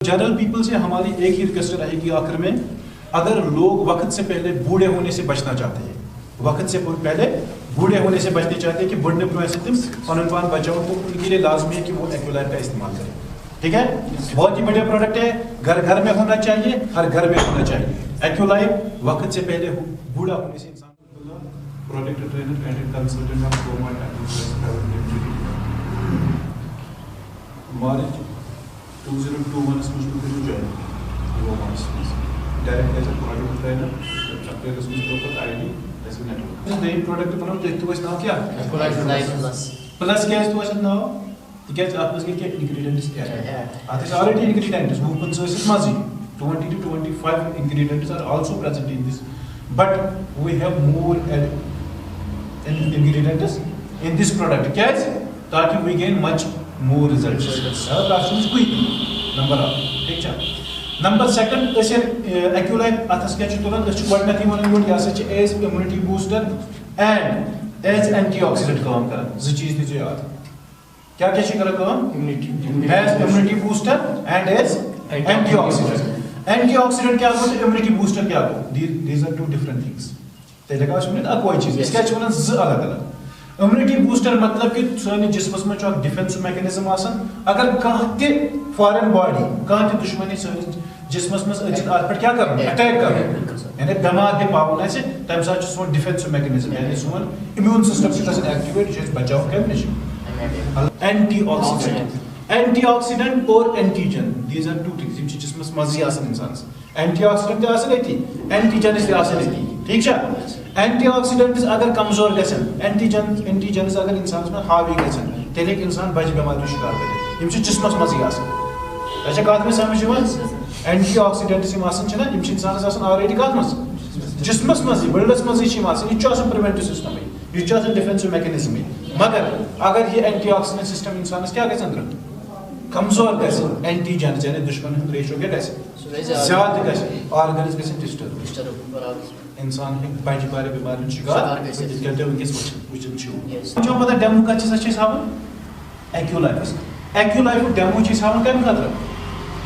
General people से हमारी एक ही रिक्वेस्ट रहेगी आखिर में, अगर लोग वक्त से पहले बूढ़े होने से बचना चाहते हैं, वक्त से पहले बूढ़े होने से बचना चाहते हैं कि बुढ़ने प्रोसेस तुम पनन बचाओ, तो उनके लिए लाजमी है कि वो एक्यूलाइफ का इस्तेमाल करें। ठीक है, बहुत ही बढ़िया प्रोडक्ट है, घर घर में होना चाहिए, हर घर में होना चाहिए। एक्यूलाइफ वक्त से पहले बूढ़ा होने से इंसान product trainer and consultant of government March 2021 में शुरू करी जॉइन वो March direct as a product trainer अपने उसमें प्रॉपर आईडी ऐसे नेटवर्क नई प्रोडक्ट बनाओ देखते हो नाम क्या प्लस क्या है तो ऐसा नाम because आपस के क्या ingredients क्या है आते already ingredients वो कौन सा इसमें माजी 20 to 25 ingredients are also present in this, but we have more ingredients in this product क्या है ताकि we gain much more results option is quick number ठीक है। नंबर सेकंड ऐसे एक्यूलाइफ आतस क्या तुरंत अच्छी वर्ड नहीं माने वो यहाँ से as immunity booster and as antioxidant काम कर जो चीज दीजिए याद क्या क्या शिकर काम as immunity booster and as antioxidant. Antioxidant क्या होता है, इम्यूनिटी बूस्टर क्या होता है, these are two different things तेरे का उसमें ना कोई चीज इसका चुना ज अलग अलग। इम्यूनिटी बूस्टर मतलब कि सानी जिस्मस में जो डिफेंस मैकेनिज्म आसन अगर कहते फॉरेन बॉडी कहते दुश्मनी सानी जिस्मस में अजित आत पर क्या करना अटैक करना यानी बीमार है पावन ऐसे तब साथ जो डिफेंस मैकेनिज्म यानी सोन इम्यून सिस्टम से तस एक्टिवेट जो बचाव कर निश एंटीऑक्सीडेंट और antigen these are two things जिस्मस मजी आसन इंसान एंटीऑक्सीडेंट आसन एती एंटीजन इस आसन एती ठीक है। एंटीऑक्सीडेंट्स अगर कमजोर गसन एंटीजन्स अगर इंसान में हावी गसन तेल इंसान बच बीमारी शिकार बनित यम जिस्मस मजी आसन अच्छा कत में समझ एंटीऑक्सीडेंट्स ना इंसान ऑलरेडी कत मज जिस्मस मजी ब्लडस मजी यह प्रिवेंटिव सिस्टम यह डिफेंसिव मैकेनिज्म मगर अगर ये एंटीऑक्सीडेंट सिस्टम इंसान क्या गसन कमजोर गसन एंटीजन यानी दुश्मन रेशो क्या गसन ज्यादा गसन ऑर्गन्स गसन डिस्टर्ब इंसान बज बारे बीमारी शिकार जो पता डेमो का एक्यूलाइफ डेमो हावन कम खतर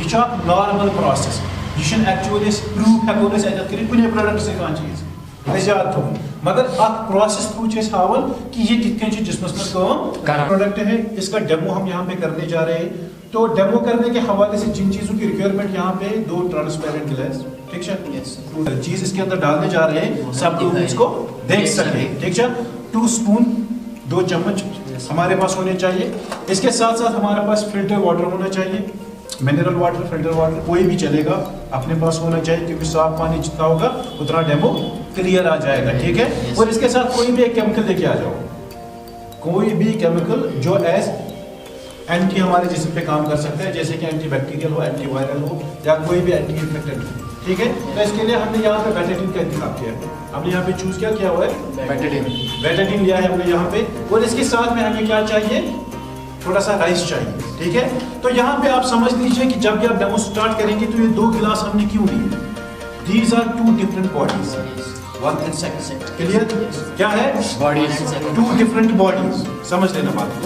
यह नॉर्मल प्रोसेस यह एक्चुअली प्रूफ हेको कर कुछ प्रोडक्ट से चीज याद थो मगर प्रोसेस थ्रू हावन कि ये कितने जिस्मस में प्रोडक्ट है इसका डेमो हम यहाँ पे करने जा रहे हैं। तो डेमो करने के हवाले से जिन चीजों की रिक्वायरमेंट यहाँ पे 2 ट्रांसपेरेंट ग्लास ठीक है चीज इसके अंदर डालने जा रहे हैं सब लोग इसको देख सके ठीक है। 2 स्पून 2 चम्मच हमारे पास होने चाहिए। इसके साथ साथ हमारे पास फिल्टर वाटर होना चाहिए, मिनरल वाटर फिल्टर वाटर कोई भी चलेगा अपने पास होना चाहिए क्योंकि साफ पानी जितना होगा उतना डेमो क्लियर आ जाएगा ठीक है। और इसके साथ कोई भी एक केमिकल लेके आ जाओ, कोई भी केमिकल जो एज एंटी हमारे जिस्म पे काम कर सकता है जैसे कि एंटी बैक्टीरियल हो एंटी वायरल हो या कोई भी एंटी इन्फेक्टेंट हो ठीक है। तो इसके लिए हमने यहाँ पे बेटाडीन का इंतखाब किया है, हमने यहाँ पे चूज क्या किया हुआ है बेटाडीन लिया है हमने यहाँ पे। और इसके साथ में हमें क्या चाहिए, थोड़ा सा राइस चाहिए ठीक है। तो यहाँ पे आप समझ लीजिए कि जब भी आप डेमो स्टार्ट करेंगे तो ये 2 गिलास हमने क्यों लिए, these are 2 different bodies 1 and 2 clear क्या है बॉडीज 2 डिफरेंट बॉडीज समझ लेना बात को।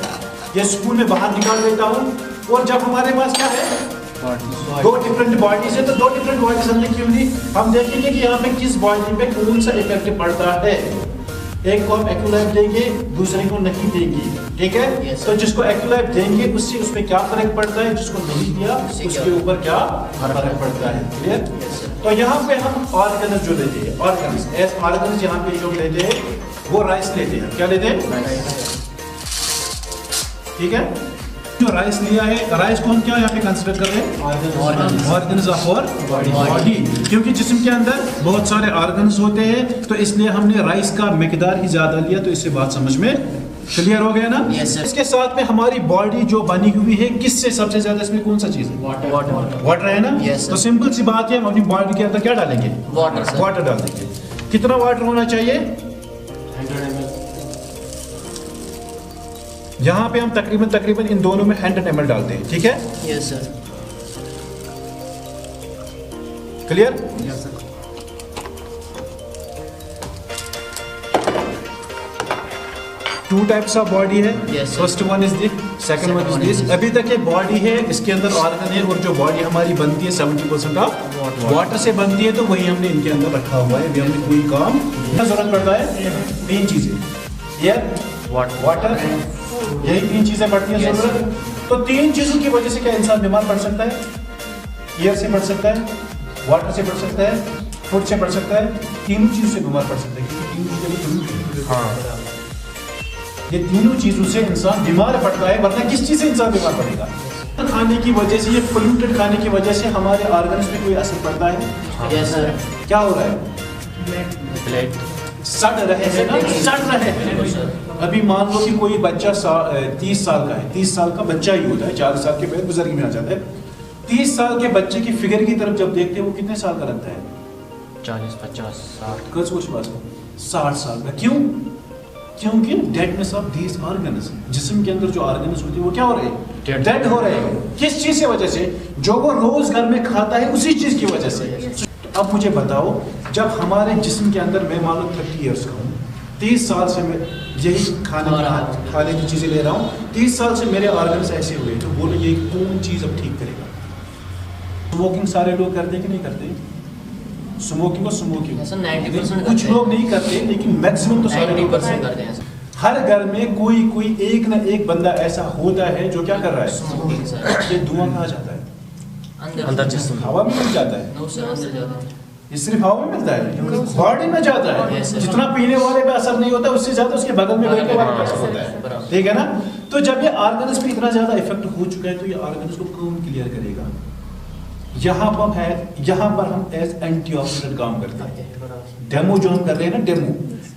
ये स्पून में बाहर निकाल देता हूँ और जब हमारे पास क्या है 2 डिफरेंट बॉडीज है तो 2 डिफरेंट बॉडीज हमने क्यों ली, हम देखेंगे कि यहाँ पे किस बॉडी पे कौन सा इफेक्ट पड़ता है। एक को हम एक्यूलाइफ देंगे दूसरे को नहीं देंगे ठीक है। तो जिसको एक्यूलाइफ देंगे उससे उस पर क्या फर्क पड़ता है, जिसको नहीं दिया उसके ऊपर क्या फर्क पड़ता है क्लियर। तो यहाँ पे हम ऑर्गन्स जो लेते हैं ऑर्गन्स यहाँ पे जो लेते हैं वो राइस लेते हैं, क्या लेते हैं ठीक है। जो राइस लिया है राइस को हम क्या यहाँ पे कंसिडर कर रहे हैं ऑर्गन्स ऑफ और बॉडी, क्योंकि जिस्म के अंदर बहुत सारे ऑर्गन्स होते हैं तो इसलिए हमने राइस का मिकदार ही ज्यादा लिया। तो इससे बात समझ में क्लियर हो गया ना। इसके साथ में हमारी बॉडी जो बनी हुई है किससे सबसे ज्यादा इसमें कौन सा चीज है वाटर है ना। तो सिंपल सी बात है हम अपनी बॉडी के अंदर क्या डालेंगे वाटर डाल देंगे। कितना वाटर होना चाहिए, 100 ml। यहाँ पे हम तकरीबन इन दोनों में 100 ml डालते हैं ठीक है। Yes sir clear. Yes sir 2 types of body है। Yes, first one is the second one is this. अभी तक ये बॉडी है, इसके अंदर ऑर्गन है, और जो बॉडी हमारी बनती है 70% ऑफ वाटर से बनती है, तो वही हमने इनके अंदर रखा हुआ है। अभी हमने कोई काम क्या जरूरत पड़ता है? 3 चीजें, एयर, वाटर, यही 3 चीजें पड़ती हैं जरूरत। तो 3 चीजों की वजह से क्या इंसान बीमार पड़ सकता है? एयर से पड़ सकता है, वाटर से पड़ सकता है, फूड से पड़ सकता है, तीनों चीजों से बीमार पड़ सकता है, क्योंकि तीनों चीजें ये तीनों चीजों से इंसान बीमार पड़ता है। वरना किस चीज से इंसान बीमार पड़ेगा? खाने की वजह से, ये पोल्यूटेड खाने की वजह से हमारे ऑर्गन्स पे कोई असर पड़ता है? Yes sir. क्या हो रहा है? ब्लड सड़ रहे हैं ना, सड़ रहे हैं। अभी मान लो कि कोई बच्चा 30 साल का है, 30 साल का बच्चा ही होता है, 40 साल के बाद बुजुर्ग में आ जाता है। 30 साल के बच्चे की फिगर की तरफ जब देखते हैं, वो कितने साल का लगता है? 40, 50, 60। कुछ बात 60 साल का। क्यों? क्योंकि डेडनेस ऑफ दीज ऑर्गन्स, जिस्म के अंदर जो ऑर्गन्स होते हैं वो क्या हो रहे हैं? डेड हो रहे हैं। किस चीज की वजह से? जो वो रोज घर में खाता है उसी चीज की वजह से। अब मुझे बताओ, जब हमारे जिस्म के अंदर, मैं मान लो 30 ईयर्स का हूँ, 30 साल से मैं यही खाने की चीजें ले रहा हूँ, 30 साल से मेरे ऑर्गन्स ऐसे हुए, तो बोलो ये कौन चीज अब ठीक करेगा? स्मोकिंग सारे लोग करते हैं कि नहीं करते? स्मोकिंग और स्मोकिंग 90% कुछ लोग नहीं करते, लेकिन मैक्सिमम तो सारे लोग करते करते हैं। हैं। हर घर में कोई एक ना एक बंदा ऐसा होता है जो क्या कर रहा है? Smoking sir. ये धुआं कहाँ जाता है? अंदर जिस्म हवा में मिल जाता है। नो सर, अंदर जाता है। ये सिर्फ हवा में मिलता है, बॉडी में जाता है। Yes, sir. जितना पीने वाले पे असर नहीं होता, उससे ज्यादा उसके बगल में बैठने वाले पे असर होता है। बराबर। ठीक है ना? तो जब ये ऑर्गन्स पे इतना ज्यादा इफेक्ट हो चुका है, तो ये ऑर्गन्स को कौन क्लियर करेगा? यहाँ पर हम एज एंटीऑक्सीडेंट काम करते हैं। डेमो जो हम कर रहे हैं ना, डेमो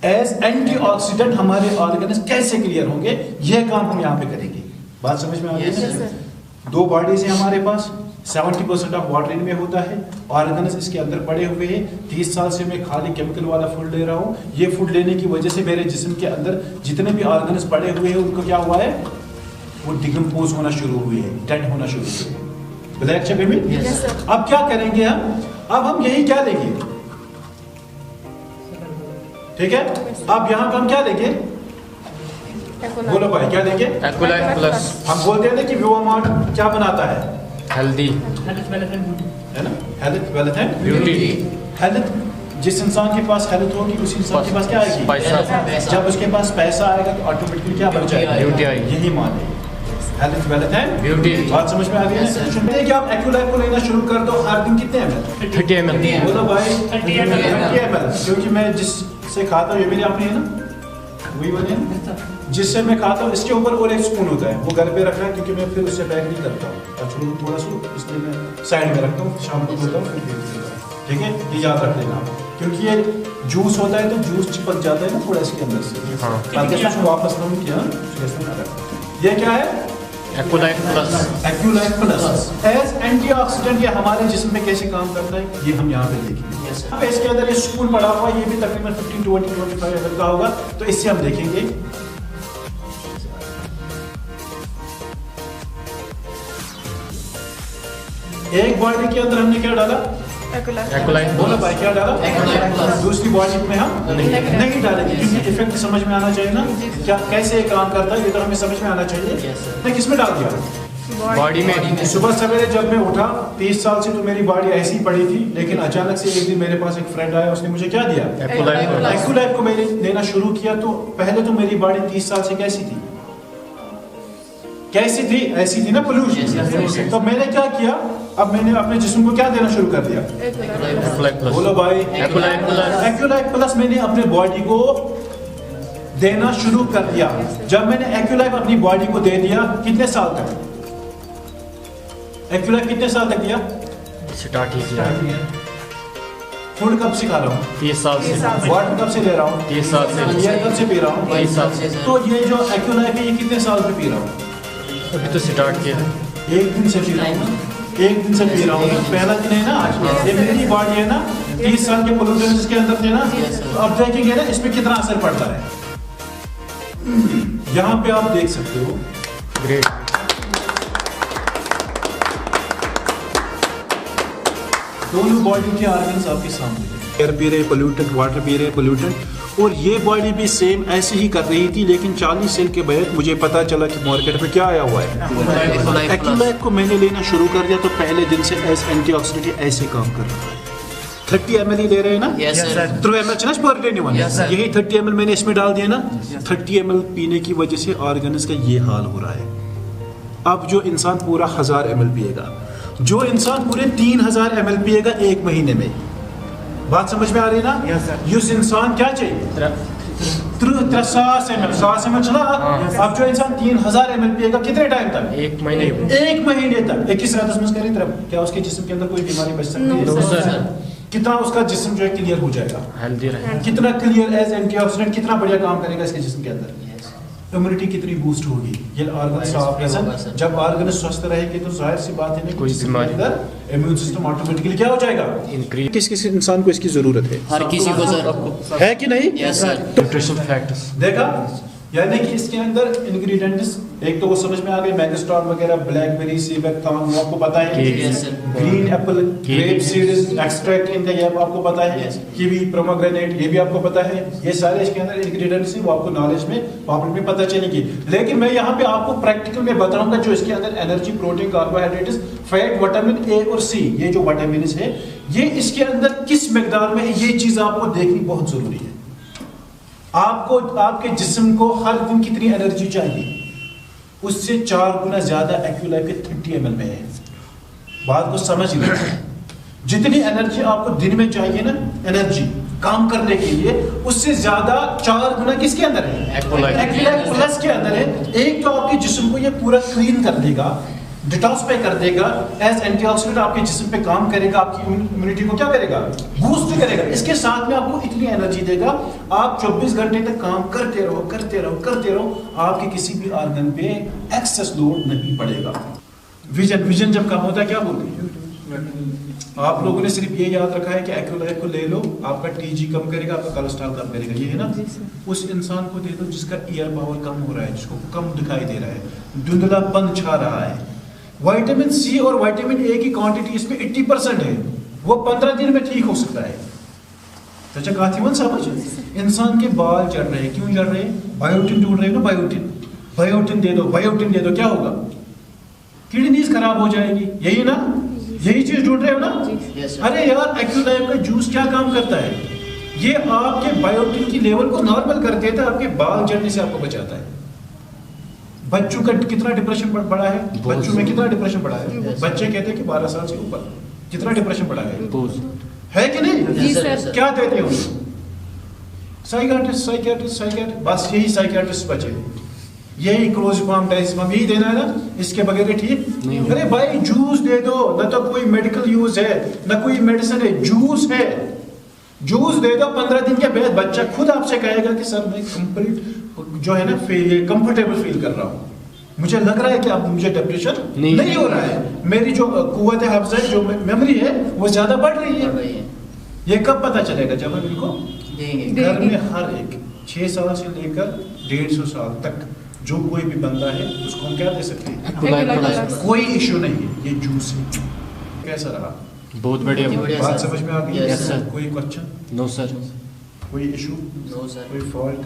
एज एंटीऑक्सीडेंट हमारे ऑर्गन्स कैसे क्लियर होंगे, यह काम हम यहाँ पे करेंगे। बात समझ में आ गई? Yes, sir. 2 बॉडीज है हमारे पास, 70% ऑफ वाटर इनमें होता है, ऑर्गन्स इसके अंदर पड़े हुए हैं। 30 साल से मैं खाली केमिकल वाला फूड ले रहा हूँ। ये फूड लेने की वजह से मेरे जिस्म के अंदर जितने भी ऑर्गन्स पड़े हुए हैं, उनको क्या हुआ है? वो डिकम्पोज होना शुरू हुए हैं, डेड होना शुरू हुए हैं। ब्लैक चेक में Yes, sir. अब क्या करेंगे हम? अब हम यही क्या लेंगे? ठीक है, अब यहाँ पे हम क्या लेंगे? बोलो भाई, क्या लेंगे? एक्वालाइट प्लस हम बोलते हैं ना कि विवामार्ट क्या बनाता है? हेल्दी है ना? Health, wealth and beauty. Health, जिस इंसान के पास हेल्थ होगी उस इंसान के पास क्या आएगी? पैसा। जब उसके पास पैसा आएगा तो ऑटोमेटिकली क्या बढ़ जाएगा? ब्यूटी आएगी। यही मान है, हेल्थ, वेल्थ एंड ब्यूटी। बात समझ में आ गई है? कि आप एक्यूलाइफ को लेना शुरू कर दो, हर दिन कितने ml? 30 ml। बोलो भाई 30 ml, क्योंकि मैं जिससे खाता हूँ, ये मेरी अपनी है ना, वही वाली है ना, जिससे मैं खाता हूँ, इसके ऊपर और एक स्पून होता है, वो घर पे रखा है, क्योंकि मैं फिर उससे पैक नहीं करता हूँ। अच्छा, थोड़ा सा इसलिए मैं साइड में रखता हूँ, शाम को धोता हूँ, फिर फेंक देता हूँ। ठीक है, ये याद रख लेना, क्योंकि ये जूस होता है तो जूस चिपक जाता है ना थोड़ा इसके अंदर से। हाँ। उसको वापस ना किया, ये क्या है? Aqualite plus. Aculife plus as antioxidant, ये हमारे जिस्म में कैसे काम करता है, ये हम यहाँ पे देखेंगे। अब इसके अंदर ये स्पून पड़ा हुआ है, ये भी तकरीबन 15, 20, 25 ml का होगा, तो इससे हम देखेंगे। एक बॉडी के अंदर हमने क्या डाला? एक्वालाइट बोलो भाई, क्या डाला? एक्वालाइट। दूसरी बॉडी में हम नहीं डालेंगे, क्योंकि इफेक्ट समझ में आना चाहिए ना, क्या कैसे काम करता है, ये तो हमें समझ में आना चाहिए। Yes, sir. मैं किसमें डाल दिया? बॉडी में। सुबह सवेरे जब मैं उठा, 30 साल से तो मेरी बॉडी ऐसी ही पड़ी थी, लेकिन अचानक से एक दिन मेरे पास एक फ्रेंड आया, उसने मुझे क्या दिया? Aqualite plus. एक्यूलाइफ को मैंने लेना शुरू किया, तो पहले तो मेरी बॉडी 30 साल से कैसी थी? कैसी थी? ऐसी थी ना, पोल्यूशन। तो मैंने क्या किया? अब मैंने अपने जिस्म को क्या देना शुरू कर दिया? Aqualite plus. बोलो भाई, एक्वालाइट प्लस। एक्यूलाइफ प्लस मैंने अपने बॉडी को देना शुरू कर दिया। जब मैंने एक्यूलाइफ अपनी बॉडी को दे दिया, कितने साल तक? एक्यूलाइफ कितने साल तक दिया? स्टार्ट ही किया। फूड कब से खा रहा हूँ? 30 साल से। वाटर कब से ले रहा हूँ? 30 साल से। एयर कब से पी रहा हूँ? 22 साल से। तो ये जो एक्यूलाइफ है, ये कितने साल से पी रहा हूँ? अभी तो स्टार्ट किया है। एक दिन से पी रहा हूँ, एक दिन से पी रहा हूँ, पहला दिन है ना आज। ये मेरी बॉडी है ना, 30 साल के पोल्यूशन इसके अंदर थे ना, तो अब देखेंगे ना इस पे कितना असर पड़ता है। यहाँ पे आप देख सकते हो, ग्रेट। दोनों बॉडी के ऑर्गन्स आपके सामने, एयर पी रहे पोल्यूटेड, वाटर पी रहे पोल्यूटेड, और ये बॉडी भी सेम ऐसे ही कर रही थी, लेकिन 40 साल के बाद मुझे पता चला कि मार्केट में क्या आया हुआ है। एक्यूलाइफ को मैंने लेना शुरू कर दिया तो पहले दिन से एज एंटीऑक्सीडेंट ऐसे काम कर रहा है। 30 ml ही ले रहे हैं ना? Yes, sir. 3 ml per day नहीं, Yes, sir. यही 30 ml मैंने इसमें डाल दिया ना। 30 ml पीने की वजह से ऑर्गन्स का ये हाल हो रहा है। अब जो इंसान पूरा 1000 ml पिएगा, जो इंसान पूरे 3000 ml पिएगा एक महीने में, बात समझ में आ रही है ना? Yes, sir. उस इंसान क्या चाहिए? 300 ml, 100 ml चला। अब जो इंसान 3000 ml पिएगा कितने टाइम तक? एक महीने। एक महीने तक। 21 रात में करें तरफ क्या उसके जिस्म के अंदर कोई बीमारी बच सकती है? No, sir. कितना उसका जिस्म जो है क्लियर हो जाएगा, हेल्दी रहे। कितना क्लियर एज एंटीऑक्सीडेंट कितना बढ़िया काम करेगा इसके जिस्म के अंदर, इम्यूनिटी कितनी बूस्ट होगी, ये ऑर्गन साफ रहेगा। जब ऑर्गन स्वस्थ रहेंगे तो जाहिर सी बात है ना, कोई बीमारी इधर इम्यून सिस्टम ऑटोमेटिकली क्या हो जाएगा, इंक्रीज। किस किस इंसान को इसकी जरूरत है? हर किसी को सर। है कि नहीं? Yes sir. न्यूट्रिशन फैक्टर्स देखा, यानी कि इसके अंदर इंग्रेडिएंट्स एक तो वो समझ में आ गए, मैगस्ट्रॉन वगैरह, ब्लैकबेरी, सीबेक, वो आपको पता है, Yes, sir. Green apple, grape seeds, extract इनका ये आपको पता है, Yes. कीवी, पोमेग्रेनेट ये भी आपको पता है। ये सारे इसके अंदर इंग्रेडिएंट्स हैं, वो आपको नॉलेज में प्रॉब्लम में पता चलेगी। लेकिन मैं यहाँ पे आपको प्रैक्टिकल में बताऊंगा जो इसके अंदर energy, protein, carbohydrates, fat, vitamin A और सी, ये जो विटामिन है ये इसके अंदर किस मिकदार में है, ये चीज आपको देखनी बहुत जरूरी है। आपको आपके जिस्म को हर दिन कितनी एनर्जी चाहिए, उससे 4 गुना ज्यादा एक्यूलाइफ के 30 ml में है। बात को समझ लो, जितनी एनर्जी आपको दिन में चाहिए ना, एनर्जी काम करने के लिए, उससे ज्यादा 4 गुना किसके अंदर है? एक्यूलाइफ प्लस के अंदर है। एक तो आपके जिस्म को ये पूरा क्लीन कर देगा, डिटॉक्सिफाई कर देगा, एज एंटीऑक्सीडेंट आपके जिस्म पे काम करेगा, आपकी इम्यूनिटी को क्या करेगा? बूस्ट करेगा। इसके साथ में आपको इतनी एनर्जी देगा, आप 24 घंटे तक काम करते रहो करते रहो करते रहो, आपके किसी भी ऑर्गन पे एक्सेस लोड नहीं पड़ेगा। विजन जब कम होता है क्या बोलते हैं? आप लोगों ने सिर्फ ये याद रखा है कि एक्यूलाइफ को ले लो, आपका टीजी कम करेगा, आपका कोलेस्ट्रॉल कम करेगा, ये है ना? उस इंसान को दे दो जिसका ईयर पावर कम हो रहा है, जिसको कम दिखाई दे रहा है, धुंधलापन छा रहा है। विटामिन सी और विटामिन ए की क्वांटिटी इसमें 80% है, वो 15 दिन में ठीक हो सकता है। तो काथिवन समझ, इंसान के बाल चढ़ रहे हैं, क्यों चढ़ रहे हैं? बायोटिन ढूंढ रहे हो ना, बायोटिन दे दो, बायोटिन दे दो, क्या होगा? किडनीज खराब हो जाएगी, यही ना? यही चीज ढूंढ रहे हो ना? अरे यार, एक्यूलाइफ का जूस क्या काम करता है? ये आपके बायोटिन की लेवल को नॉर्मल कर देता है, आपके बाल झड़ने से आपको बचाता है। बच्चों का कितना डिप्रेशन बढ़ा है? बच्चों में कितना डिप्रेशन बढ़ा है? बच्चे कहते हैं कि 12 साल से ऊपर कितना डिप्रेशन बढ़ा है कि नहीं? जी सर। क्या देते हो? साइकियाट्रिस्ट, बस यही साइकियाट्रिस्ट बचे, यही क्लोज़पाम, डायज़पाम यही देना है ना, इसके बगैर ठीक नहीं। अरे भाई जूस दे दो, न तो कोई मेडिकल यूज है न कोई मेडिसिन है, जूस है, जूस दे दो। 15 दिन के बाद बच्चा खुद आपसे कहेगा कि सर मैं कंप्लीट जो है ना कंफर्टेबल फील कर रहा हूँ, मुझे लग रहा है कि अब मुझे डिप्रेशन नहीं हो रहा है, मेरी जो कुव्वत हाफ़िज़ा है, जो मेमोरी है वो ज्यादा बढ़ रही है। ये कब पता चलेगा? जब हम इनको घर में हर एक 6 साल से लेकर 150 साल तक जो कोई भी बंदा है उसको हम क्या दे सकते हैं, कोई इश्यू नहीं है, ये जूस है। कैसा रहा? बहुत बढ़िया। बात समझ में आ गई? Yes, sir. कोई क्वेश्चन? No sir. कोई इशू? कोई फॉल्ट?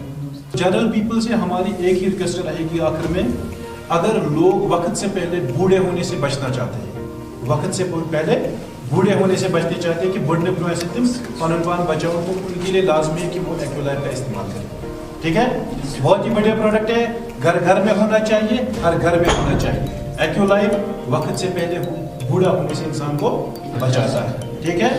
जनरल पीपल से हमारी एक ही रिक्वेस्ट रहेगी आखिर में, अगर लोग वक्त से पहले बूढ़े होने से बचना चाहते हैं, वक्त से पहले बूढ़े होने से बचना चाहते हैं कि बुढ़ने पर ऐसे तुम पान बचाओ, तो उनके लिए लाजमी है कि वो एक्यूलाइफ का इस्तेमाल करें। ठीक है, बहुत ही बढ़िया प्रोडक्ट है, घर घर में होना चाहिए, हर घर में होना चाहिए। एक्यूलाइफ वक्त से पहले बूढ़ा होने से इंसान को बचाता है। ठीक है।